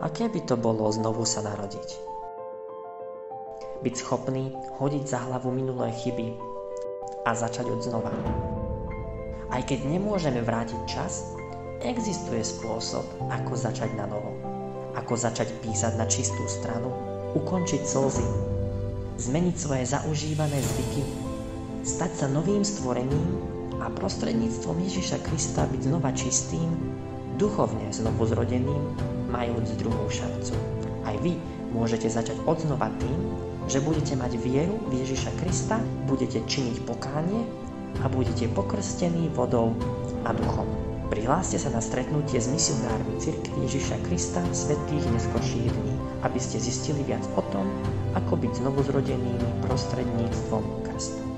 Aké by to bolo znovu sa narodiť? Byť schopný hodiť za hlavu minulé chyby a začať od znova. Aj keď nemôžeme vrátiť čas, existuje spôsob, ako začať na novo. Ako začať písať na čistú stranu, ukončiť slzy, zmeniť svoje zaužívané zvyky, stať sa novým stvorením a prostredníctvom Ježiša Krista byť znova čistým, duchovne znovu zrodeným, majúc druhú šancu. Aj vy môžete začať odznova tým, že budete mať vieru v Ježiša Krista, budete činiť pokánie a budete pokrstení vodou a duchom. Prihláste sa na stretnutie s misionármi Cirkvi Ježiša Krista svätých neskorších dní, aby ste zistili viac o tom, ako byť znovuzrodenými prostredníctvom krstu.